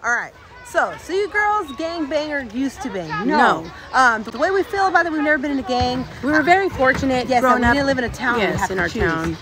All right. So you girls gang bang or used to bang? No. The way we feel about it, we've never been in a gang. We were very fortunate. Yes, growing we up. didn't live in a town. Yes, in our town.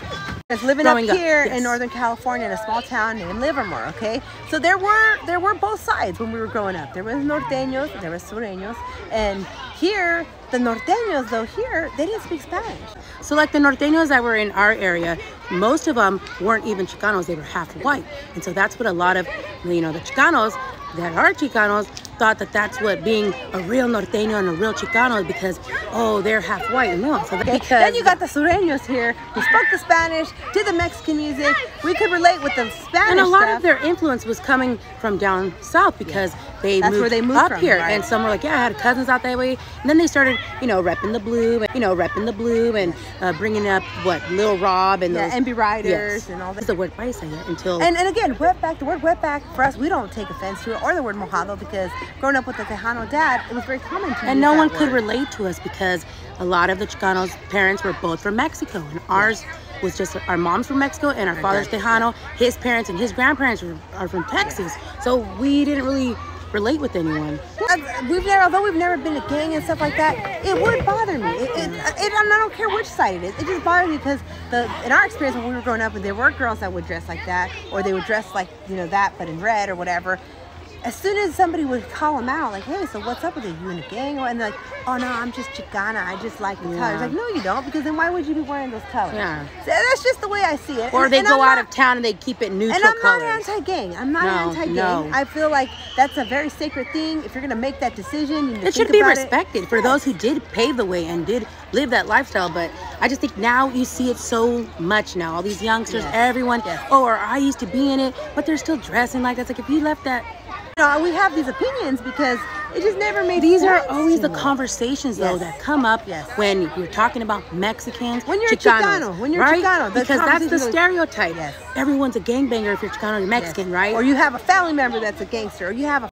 It's living up here yes. in Northern California in a small town named Livermore, okay? So there were both sides when we were growing up. There was norteños, there was sureños, and here, the norteños though, here, they didn't speak Spanish. So like the norteños that were in our area, most of them weren't even Chicanos, they were half white. And so that's what a lot of, the Chicanos that are Chicanos thought that that's what being a real norteño and a real Chicano is because, oh, they're half white. No, so because then you got the sureños here who spoke the Spanish, did the Mexican music. We could relate with the Spanish and a lot stuff. of their influence was coming from down south because that's moved where they moved up from, here. right? And some were like, yeah, I had cousins out that way. And then they started, repping the blue, and bringing up Lil Rob and those MB Riders yes. and all that. It's the word paisa until and again, wetback. The word wetback for us, we don't take offense to it, or the word mojado, because growing up with a Tejano dad, it was very common to and use no that one word. could relate to us because a lot of the Chicanos' parents were both from Mexico, and ours was just our mom's from Mexico and our father's Tejano. His parents and his grandparents are from Texas, so we didn't really relate with anyone. Although we've never been a gang and stuff like that, it would bother me. I don't care which side it is. It just bothered me because in our experience when we were growing up, there were girls that would dress like that, or they would dress like that but in red or whatever. As soon as somebody would call them out, like, hey, so what's up with it? You in a gang? And they're like, oh no, I'm just Chicana. I just like the colors. Like, no, you don't, because then why would you be wearing those colors? Yeah. So that's just the way I see it. Or they go out of town and they keep it neutral colors. And I'm not anti-gang. I'm not anti-gang. No. I feel like that's a very sacred thing. If you're going to make that decision, you need to it should be respected for those who did pave the way and did live that lifestyle. But I just think now you see it so much now. All these youngsters, everyone, or I used to be in it, but they're still dressing like that. It's like if you left that. We have these opinions because it just never made These sense are always the conversations though that come up when you're talking about Mexicans, when you're Chicanos, Chicano, when you're right? Chicano, because that's the stereotype. Yes. Everyone's a gangbanger if you're Chicano or Mexican, right? Or you have a family member that's a gangster, or you have a.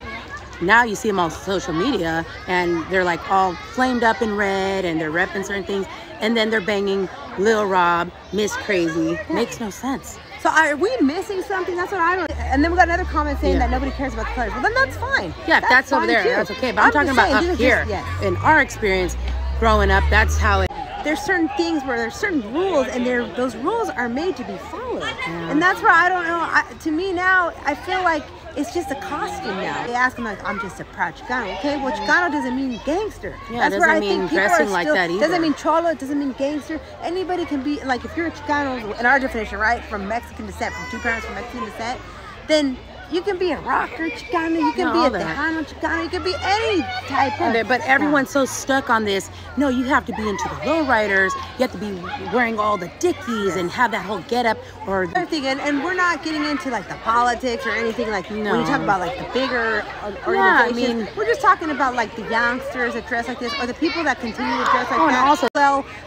Now you see them on social media and they're like all flamed up in red and they're repping certain things, and then they're banging Lil Rob, Miss Crazy. Makes no sense. So are we missing something? That's what I don't. And then we got another comment saying that nobody cares about the colors. Well, then that's fine. Yeah, that's over there. Too. That's okay. But I'm talking about up here. In our experience, growing up, that's how it. There's certain things where there's certain rules, and those rules are made to be followed. And that's where I don't know. To me now, I feel like it's just a costume now. They ask them like, I'm just a proud Chicano. Okay, well, Chicano doesn't mean gangster. Yeah, that's where I think people dressing like that either. Doesn't mean cholo. It doesn't mean gangster. Anybody can be like, if you're a Chicano in our definition, right, from Mexican descent, from two parents from Mexican descent, then you can be a rocker Chicano, you can be a Tejano Chicano, you can be any type of But everyone's so stuck on this. No, you have to be into the lowriders. You have to be wearing all the dickies and have that whole getup. Or and we're not getting into like the politics or anything like when you talk about like the bigger organizations. We're just talking about like the youngsters that dress like this, or the people that continue to dress like that. And also,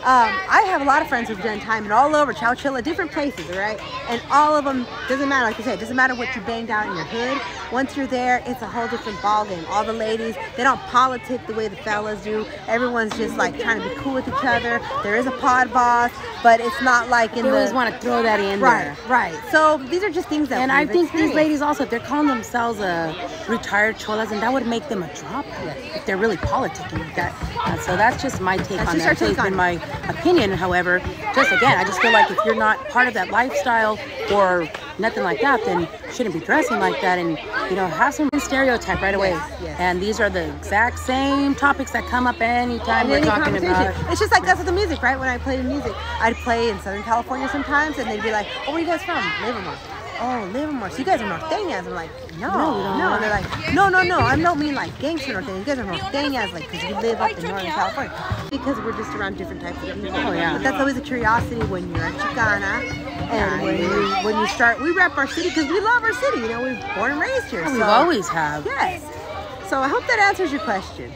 I have a lot of friends who've done time and all over Chowchilla, different places, right? And all of them, doesn't matter, like you said, it doesn't matter what you banged out in your hood. Once you're there, it's a whole different ballgame. All the ladies, they don't politic the way the fellas do. Everyone's just like trying to be cool with each other. There is a pod boss, but it's not like in they always want to throw that in there. Right. So these are just things that. And I think these ladies also, if they're calling themselves retired cholas, and that would make them a drop if they're really politicking like that. So that's just my take on that. It's been my opinion. However, just again, I just feel like if you're not part of that lifestyle or nothing like that, then you shouldn't be dressing like that, and have some stereotype right away. And these are the exact same topics that come up anytime we're talking about. It's just like that's with the music, right? When I play the music, I'd play in Southern California sometimes, and they'd be like, "Oh, where are you guys from?" Livermore. Oh, Livermore. So you guys are norteñas. I'm like, no. And they're like, no. I don't mean like gangster norteñas. You guys are norteñas, like, because you live up in Northern California. Because we're just around different types of people. But that's always a curiosity when you're a Chicana. And when you start, we rep our city because we love our city. We're born and raised here. We always have. Yes. So I hope that answers your question.